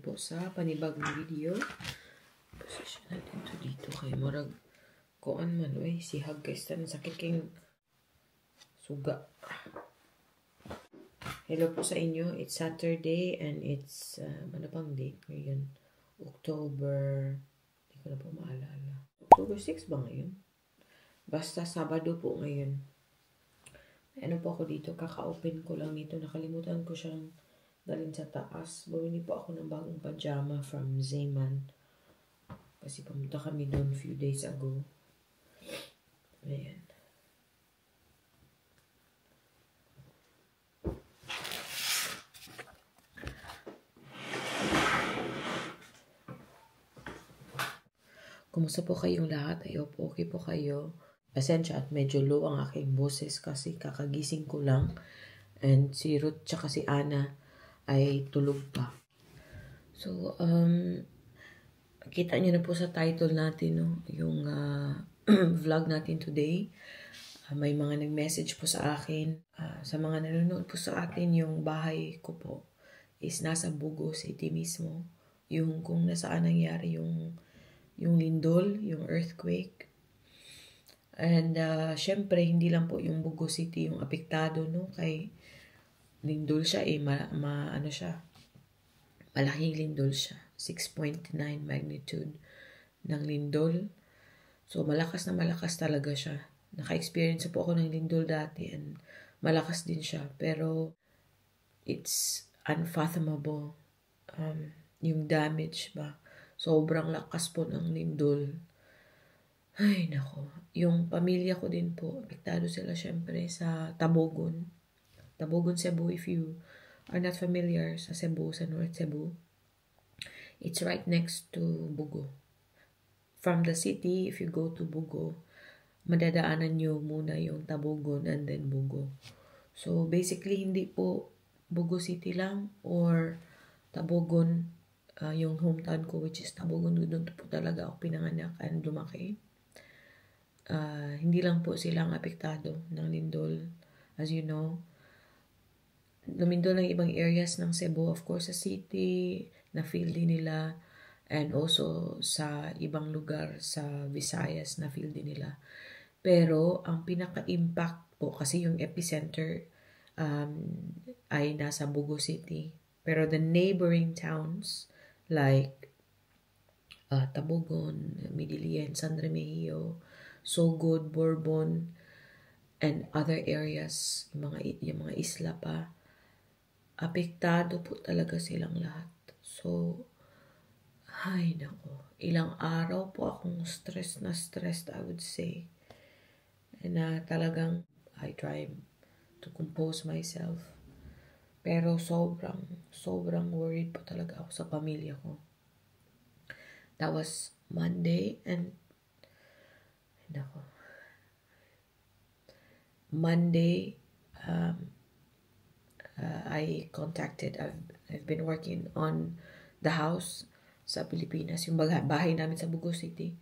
po sa panibagong video. Position natin ito dito kay Marag. Kuan man, si hag guys. Sakit kayong suga. Hello po sa inyo. It's Saturday and it's, ano pang date ngayon? October, hindi ko na po maalala. October 6 ba ngayon? Basta Sabado po ngayon. Ano po ako dito? Kaka-open ko lang nito. Nakalimutan ko siyang dalhin sa taas. Bumili po ako ng bagong pajama from Zeman. Kasi pumunta kami doon few days ago. Ayan. Kumusta po kayong lahat? Ayaw po, okay po kayo? Pasensya at medyo low ang aking boses kasi kakagising ko lang. And si Ruth tsaka si Ana ay tulog pa. So, kita niyo na po sa title natin, no? Yung vlog natin today. May mga nag-message po sa akin. Sa mga nanonood po sa atin, yung bahay ko po is nasa Bugo City mismo. Yung kung nasaan nangyari yung lindol, yung earthquake. And syempre, hindi lang po yung Bugo City yung apektado, no? Kay lindol siya ano siya, malaking lindol siya. 6.9 magnitude ng lindol. So, malakas na malakas talaga siya. Naka-experience po ako ng lindol dati and malakas din siya. Pero, it's unfathomable. Yung damage ba? Sobrang lakas po ng lindol. Ay, nako. Yung pamilya ko din po, apektado sila syempre sa Tabogon. Tabogon, Cebu, if you are not familiar sa Cebu, sa North Cebu. It's right next to Bugo. From the city, if you go to Bugo, madadaanan nyo muna yung Tabogon and then Bugo. So, basically, hindi po Bugo City lang or Tabogon, yung hometown ko, which is Tabogon. Doon po talaga ako pinanganak and lumaki. Hindi lang po silang apektado ng lindol. As you know, lumindol ng ibang areas ng Cebu, of course, sa city, na-feel din nila, and also sa ibang lugar sa Visayas, na-feel din nila. Pero, ang pinaka-impact po, kasi yung epicenter ay nasa Bugo City. Pero the neighboring towns, like Tabogon, Midilien, San Remigio, Sogod, Bourbon, and other areas, yung mga isla pa, apektado po talaga silang lahat. So, ay nako, ilang araw po akong stressed, I would say. And talagang, I try to compose myself. Pero sobrang worried po talaga ako sa pamilya ko. That was Monday and, nako, Monday, I contacted, I've been working on the house sa Pilipinas, yung bahay namin sa Bugo City.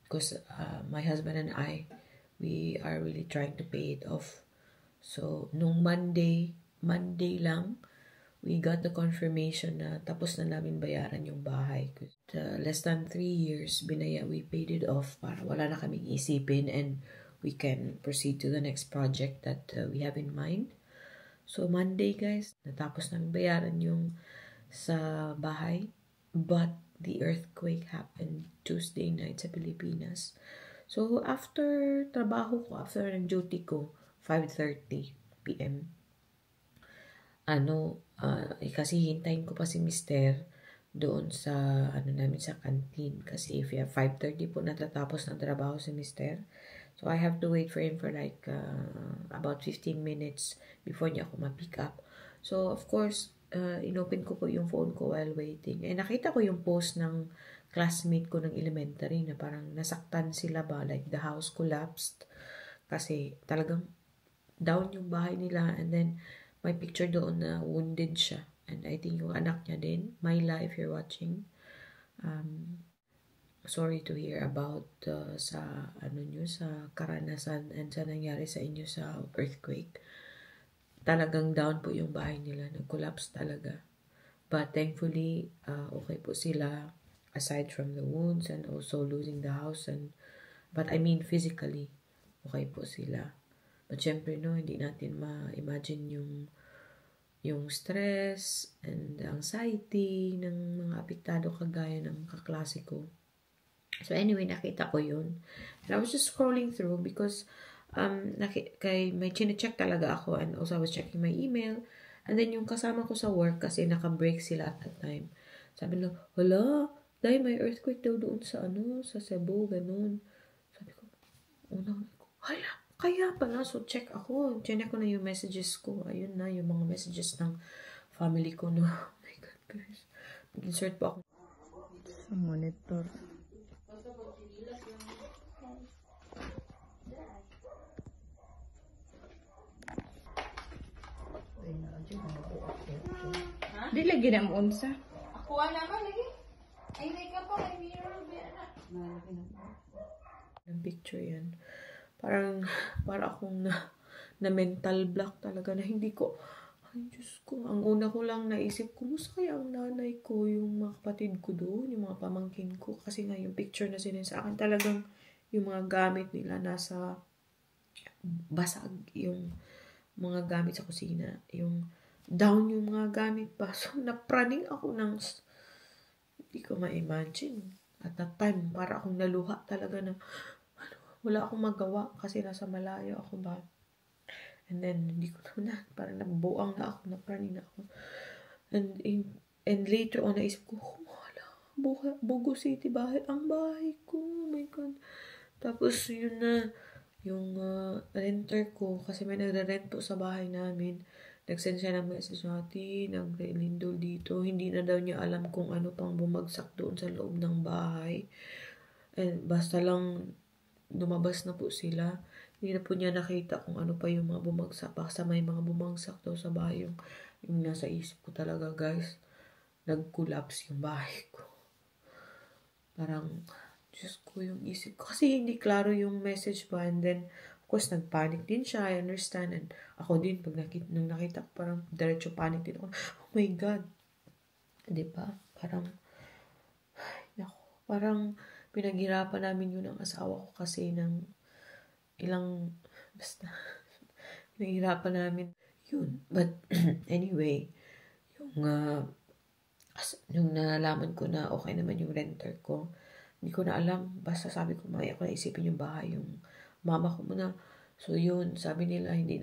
Because my husband and I, we are really trying to pay it off. So, nung Monday lang, we got the confirmation na tapos na namin bayaran yung bahay. Less than 3 years, we paid it off para wala na kaming isipin and we can proceed to the next project that we have in mind. So, Monday, guys, natapos namin bayaran yung sa bahay. But the earthquake happened Tuesday night sa Pilipinas. So, after trabaho ko, after ng duty ko, 5:30 p.m., kasi hintayin ko pa si Mister doon sa, namin sa canteen. Kasi if 5:30 po natatapos ng trabaho si Mister, so I have to wait for him for like about 15 minutes before niya ako ma-pick up. So, of course, inopen ko po yung phone ko while waiting. Eh, nakita ko yung post ng classmate ko ng elementary na parang nasaktan sila ba, like the house collapsed. Kasi talagang down yung bahay nila and then may picture doon na wounded siya. And I think yung anak niya din, Myla, if you're watching, sorry to hear about sa karanasan and sa nangyari sa inyo sa earthquake. Talagang down po yung bahay nila, nag-collapse talaga. But thankfully, okay po sila aside from the wounds and also losing the house. But I mean physically, okay po sila. But syempre, no, hindi natin ma-imagine yung stress and the anxiety ng mga apektado kagaya ng kaklase ko. So anyway, nakita ko yun. And I was just scrolling through because may chine-check talaga ako, and also I was checking my email. And then yung kasama ko sa work, kasi naka-break sila at that time. Sabi nila, hala, dahil may earthquake daw doon sa Cebu, ganun. Sabi ko, hala, kaya pala. So check ako. Check ko na yung messages ko. Ayun na, yung mga messages ng family ko. No? Oh my God, guys. Mag-insert po ako sa monitor. Di lagi na mo unsa. Ako naman lagi. Ay, may ka pa, may mirror ba na? Ang picture yan. Para akong na mental block talaga na hindi ko, ay Diyos ko, ang una ko lang naisip, kumusta kaya ang nanay ko, yung mga kapatid ko doon, yung mga pamangkin ko, kasi nga yung picture na sinend sa akin, talagang yung mga gamit nila nasa basag, yung mga gamit sa kusina, yung down yung mga gamit pa. So, napraning ako ng, hindi ko ma-imagine. At that time, para akong naluha talaga na, wala akong magawa kasi nasa malayo ako ba. And then, hindi ko na, parang nabuang na ako, napraning na ako. And later on, naisip ko, wala, Bogo City, ang bahay ko, oh my God. Tapos, yun na, yung renter ko, kasi may nagre-rent po sa bahay namin, nag-send siya ng message natin, nag-lindol dito, hindi na daw niya alam kung ano pang bumagsak doon sa loob ng bahay. And basta lang, lumabas na po sila. Hindi na po niya nakita kung ano pa yung mga bumagsak. Basta may mga bumagsak daw sa bahay. Yung nasa isip ko talaga, guys. Nag-collapse yung bahay ko. Parang, Diyos ko yung isip ko. Kasi hindi klaro yung message pa. And then, of course, nag-panic din siya. I understand. And ako din, nung nakita ko, parang diretso panic din ako. Oh my God. Diba? Parang pinaghirapan namin yun ng asawa ko kasi ng basta, pinaghirapan namin yun. But, anyway, yung nalaman ko na okay naman yung renter ko, hindi ko na alam. Basta sabi ko, may ako naisipin yung bahay, yung mama ko muna. So, yun, sabi nila, hindi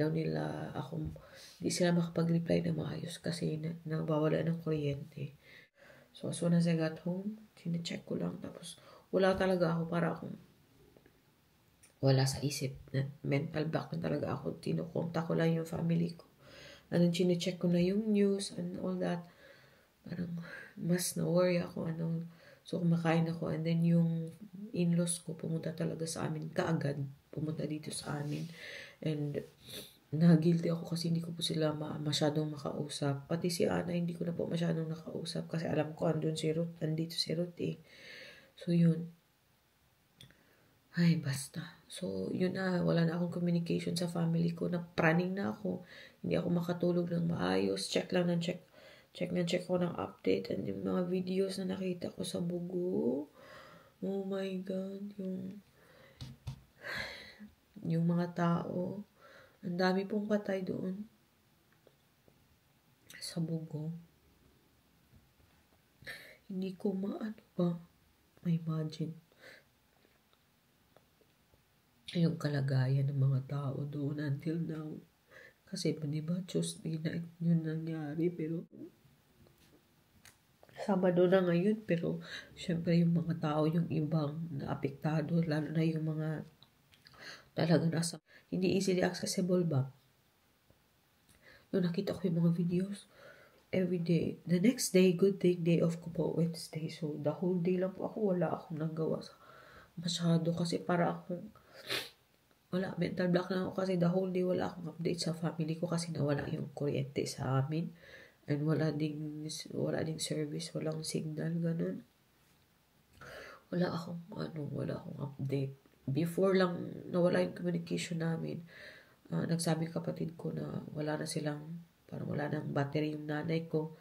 sila makapag-reply na maayos kasi nawawala ng kuryente. So, as soon as I got home, chine-check ko lang. Tapos, wala talaga ako, para akong wala sa isip. Mental block na talaga ako. Tinukontak ko lang yung family ko. And then, chine-check ko na yung news and all that. Parang, mas na-worry ako. So, kumakain ako. And then, yung in-laws ko, pumunta talaga sa amin. Kaagad, pumunta dito sa amin. And, na-guilty ako kasi hindi ko po sila masyadong makausap. Pati si Ana, hindi ko na po masyadong nakausap kasi alam ko andito si Ruth eh. So, yun. Ay, basta. So, yun na. Wala na akong communication sa family ko. Napraning na ako. Hindi ako makatulog ng maayos. Check ko ng update. And yung mga videos na nakita ko sa Bogo. Oh my God. Yung mga tao. Ang dami pong patay doon. Sa Bogo. Hindi ko ma-imagine. Yung kalagayan ng mga tao doon until now. Kasi, diba, Tuesday night yun nangyari, pero Sabado na ngayon, pero syempre yung mga tao, yung ibang naapektado, lalo na yung mga talaga hindi easily accessible ba? Nung nakita ko yung mga videos, every day, the next day, good day off ko po, Wednesday. So, the whole day lang po ako, wala akong nagawa masyado kasi mental block na ako kasi the whole day wala akong update sa family ko kasi nawala yung kuryente sa amin. And wala ding service, walang signal, ganun. Wala akong update. Before lang nawala yung communication namin, nagsabi kapatid ko na wala nang battery yung nanay ko.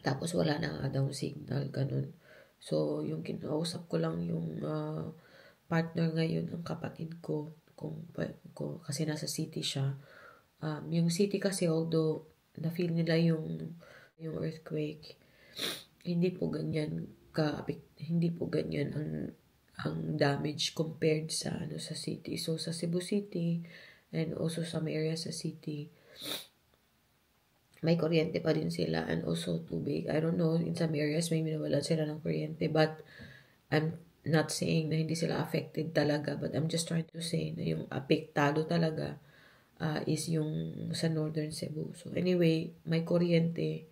Tapos wala na nga daw signal, ganun. So, yung kinausap ko lang yung partner ngayon, ang kapatid ko, kasi nasa city siya. Yung city kasi, although na-feel nila yung earthquake, hindi po ganyan ang damage compared sa sa city. So, sa Cebu City, and also some areas sa city, may kuryente pa din sila and also tubig. I don't know, in some areas may minawalan sila ng kuryente, but I'm not saying na hindi sila affected talaga, but I'm just trying to say na yung apektado talaga is yung sa Northern Cebu. So anyway, may kuryente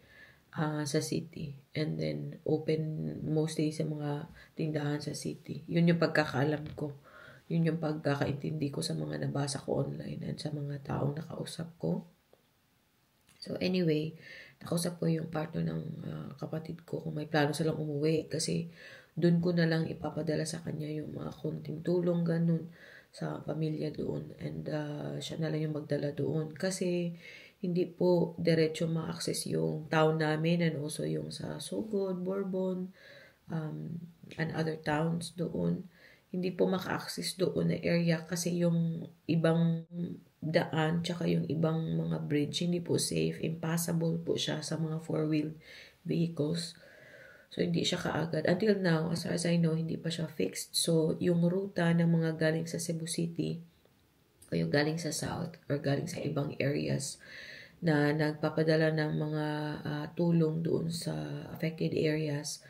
sa city, and then open mostly sa mga tindahan sa city. Yun yung pagkakaalam ko. Yun yung pagkakaintindi ko sa mga nabasa ko online and sa mga taong nakausap ko. So anyway, nakausap ko yung partner ng kapatid ko kung may plano silang umuwi, kasi doon ko na lang ipapadala sa kanya yung mga konting tulong ganun sa pamilya doon, and siya na lang yung magdala doon kasi hindi po diretso ma-access yung town namin, and also yung sa Sugod, Bourbon, and other towns doon. Hindi po maka-access doon na area kasi yung ibang daan tsaka yung ibang mga bridge hindi po safe, impassable po siya sa mga four-wheeled vehicles. So hindi siya kaagad. Until now, as far as I know, hindi pa siya fixed. So yung ruta ng mga galing sa Cebu City o yung galing sa south or galing sa ibang areas na nagpapadala ng mga tulong doon sa affected areas,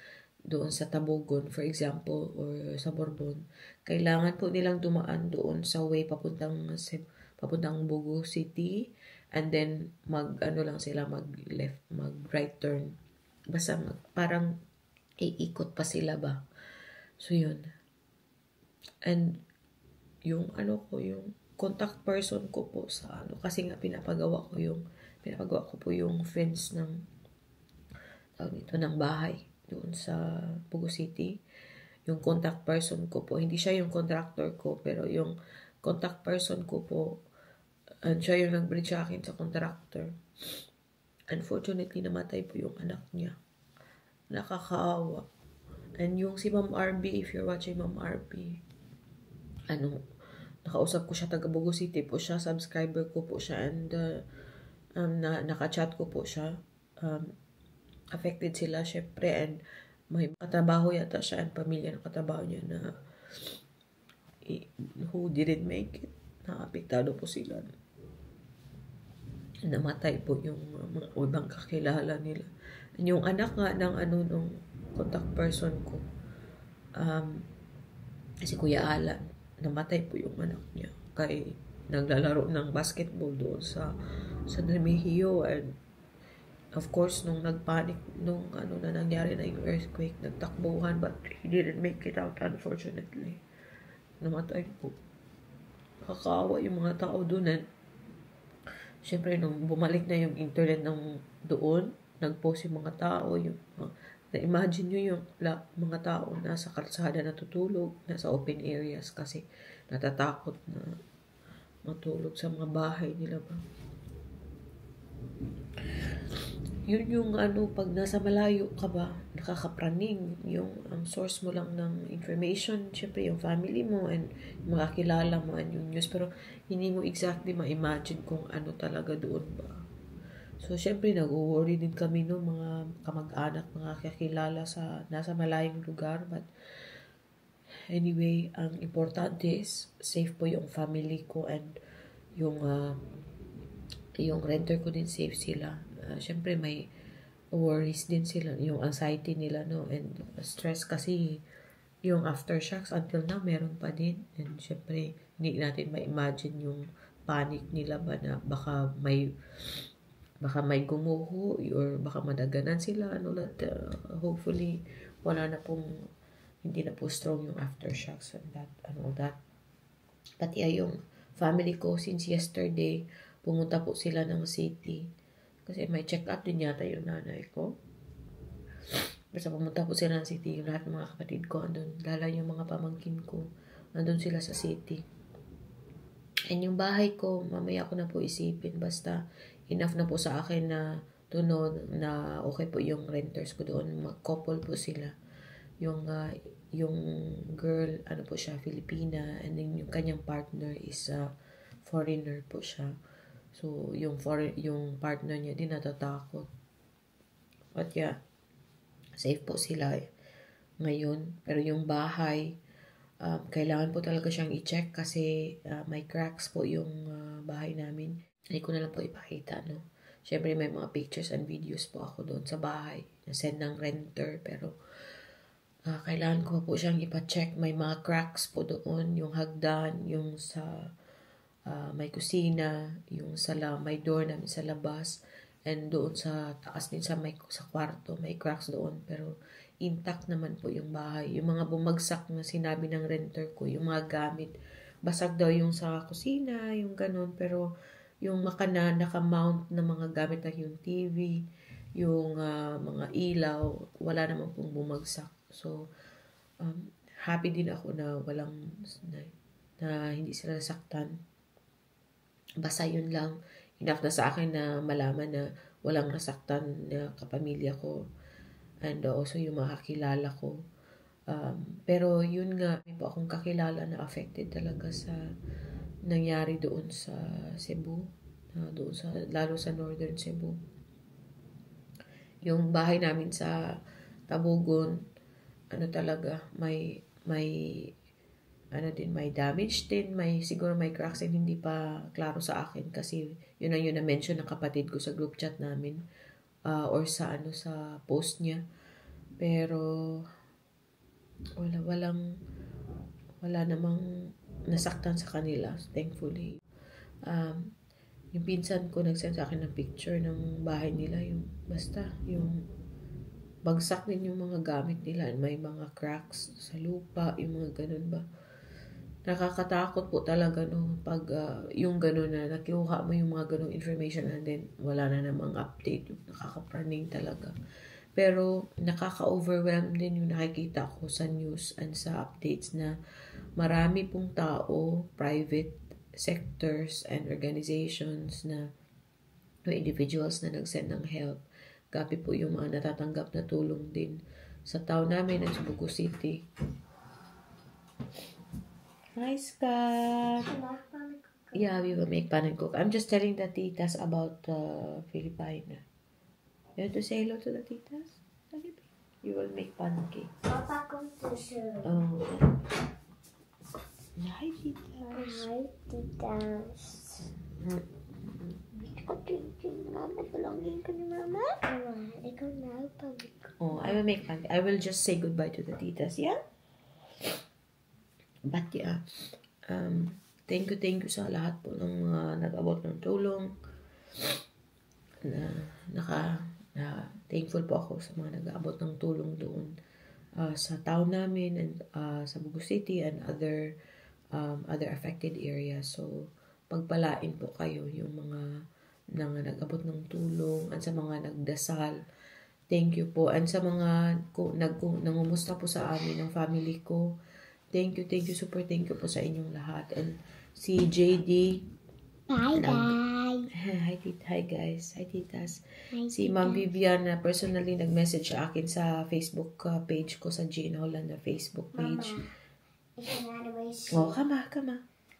doon sa Tabogon, for example, or sa Bourbon, kailangan po nilang dumaan doon sa way papuntang Bogo City, and then mag left, mag right turn. Basta parang iikot pa sila ba. So yun. And yung yung contact person ko po sa kasi nga pinapagawa ko po yung fence ng bahay doon sa Bogo City. Yung contact person ko po, hindi siya yung contractor ko, pero yung contact person ko po, and siya yung nag-bridge sa akin sa contractor. Unfortunately, namatay po yung anak niya. Nakakaawa. And yung si Ma'am RB, if you're watching Ma'am RB, nakausap ko siya, taga Bogo City po siya, subscriber ko po siya, and naka-chat ko po siya. Affected sila, syempre, and may katrabaho yata siya and pamilya ng katrabaho niya na who didn't make it. Naapektado po sila. Namatay po yung mga ibang kakilala nila. And yung anak nga ng nung contact person ko, si Kuya Alan, namatay po yung anak niya kay naglalaro ng basketball doon sa Remigio, and of course, nung nagpanic, nung na nangyari na yung earthquake, nagtakbuhan, but he didn't make it out, unfortunately. Namatay po. Kakaawa yung mga tao doon. And syempre, nung bumalik na yung internet ng doon, nag-post yung mga tao, na-imagine nyo yung mga tao nasa kalsada natutulog, nasa open areas kasi natatakot na matulog sa mga bahay nila ba. Yun yung pag nasa malayo ka ba, nakakapraning yung ang source mo lang ng information, syempre yung family mo and yung mga kilala mo and yung news, pero hindi mo exactly ma-imagine kung ano talaga doon ba. So syempre nag-worry din kami no, mga kamag-anak, mga kakilala sa nasa malayong lugar, but anyway, ang importante is safe po yung family ko, and yung renter ko din safe sila. Syempre may worries din sila, yung anxiety nila no, and stress kasi yung aftershocks until now meron pa din, and syempre hindi natin ma-imagine yung panic nila ba na baka may gumuho or baka madaganan sila hopefully wala na pong, hindi na po strong yung aftershocks and all that. But yeah, yung family ko since yesterday pumunta po sila ng city kasi may check-up din yata yung nanay ko. Basta pumunta po sila ng city, yung lahat ng mga kapatid ko andun, lala yung mga pamangkin ko andun sila sa city. And yung bahay ko mamaya ko na po isipin, basta enough na po sa akin na to know na okay po yung renters ko doon. Couple po sila. Yung girl, ano po siya, Filipina, and then yung kanyang partner is foreigner po siya. So, yung partner niya din natatakot. But yeah, safe po sila ngayon. Pero yung bahay, kailangan po talaga siyang i-check kasi may cracks po yung bahay namin. Hindi ko na lang po ipakita, no? Siyempre, may mga pictures and videos po ako doon sa bahay. Na-send ng renter, pero kailangan ko po siyang ipa-check. May mga cracks po doon. Yung hagdan, yung sa may kusina, yung may door namin sa labas, and doon sa taas din sa kwarto, may cracks doon. Pero intact naman po yung bahay. Yung mga bumagsak na sinabi ng renter ko, yung mga gamit, basag daw yung sa kusina, yung ganun. Pero yung naka-mount na mga gamit na yung TV, yung mga ilaw, wala naman pong bumagsak. So, happy din ako na na hindi sila nasaktan. Basta yun lang, enough na sa akin na malaman na walang nasaktan na kapamilya ko. And also yung mga kakilala ko. Pero yun nga, may po akong kakilala na affected talaga sa nangyari doon sa Cebu, lalo sa Northern Cebu. Yung bahay namin sa Tabugon, talaga, may damage din, siguro may cracks and hindi pa klaro sa akin kasi yun na mention ng kapatid ko sa group chat namin or sa post niya. Pero wala namang nasaktan sa kanila, thankfully. Yung pinsan ko nagsend sa akin ng picture ng bahay nila, yung bagsak din yung mga gamit nila, may mga cracks sa lupa, yung mga ganun ba. Nakakatakot po talaga pag yung ganun na nakiuha mo yung mga ganung information and then wala na namang update, nakakapraning talaga. Pero nakaka-overwhelm din yung nakikita ko sa news and sa updates na marami pong tao, private sectors and organizations individuals na nag-send ng help. Gabi po yung mga natatanggap na tulong din sa town namin at sa Bugo City. Hi, Scott! Yeah, we will make pan and cook. I'm just telling the titas about Philippine. You want to say hello to the titas? You will make pancake. Papa comes to show. Oh. Hi, titas. Hi, titas. Mama, belonging ka ni Mama? Ikaw na, pabik. Oh, I will make pancake. I will just say goodbye to the titas, yeah? But yeah, thank you sa lahat po ng nag-abot ng tulong. Thankful po ako sa mga nag-aabot ng tulong doon sa town namin and sa Bugo City and other affected areas. So, pagpalain po kayo yung mga nag-abot ng tulong at sa mga nagdasal. Thank you po. And sa mga nangumusta po sa amin ng family ko, thank you, super thank you po sa inyong lahat. And si JD, Bye-bye. Hi guys. Hi titas. Hi, Si Ma'am Vivian na personally nag-message sa akin sa Facebook page ko, sa Jean Holland na Facebook page. Mama, ik ga naar de wc. Oh, kama.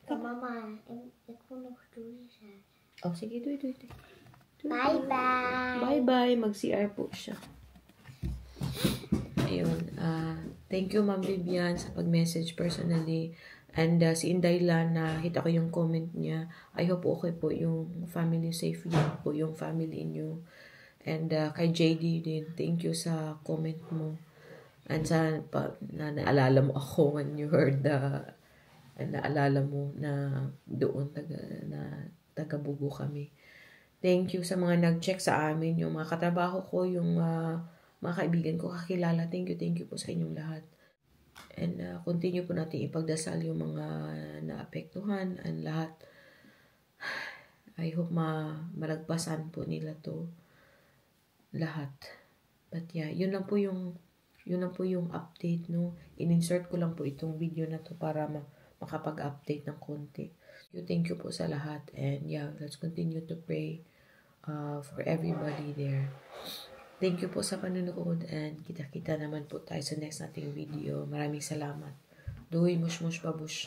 Mama, ik wil nog douchen. Oh, sige, doy. Bye-bye. Bye-bye. Mag-CR po siya. Ayun. Thank you, Ma'am Vivian, sa pag-message personally. And si Inday Lan, nakita ko yung comment niya. I hope okay po yung family, safe yun po yung family niyo. And kay JD din, thank you sa comment mo. And sa naalala mo ako when you heard naalala mo na doon taga-Bugo kami. Thank you sa mga nag-check sa amin, yung mga katrabaho ko, yung mga kaibigan ko, kakilala. Thank you po sa inyong lahat. And continue po natin ipagdasal yung mga naapektuhan and lahat. I hope malagpasan po nila to lahat. But yeah, yun lang po yung update, no. In-insert ko lang po itong video na to para makapag-update ng konti. Thank you po sa lahat. And yeah, let's continue to pray for everybody there. Thank you po sa panonood and kita-kita naman po tayo sa next nating video. Maraming salamat. Duy, mush mush babush.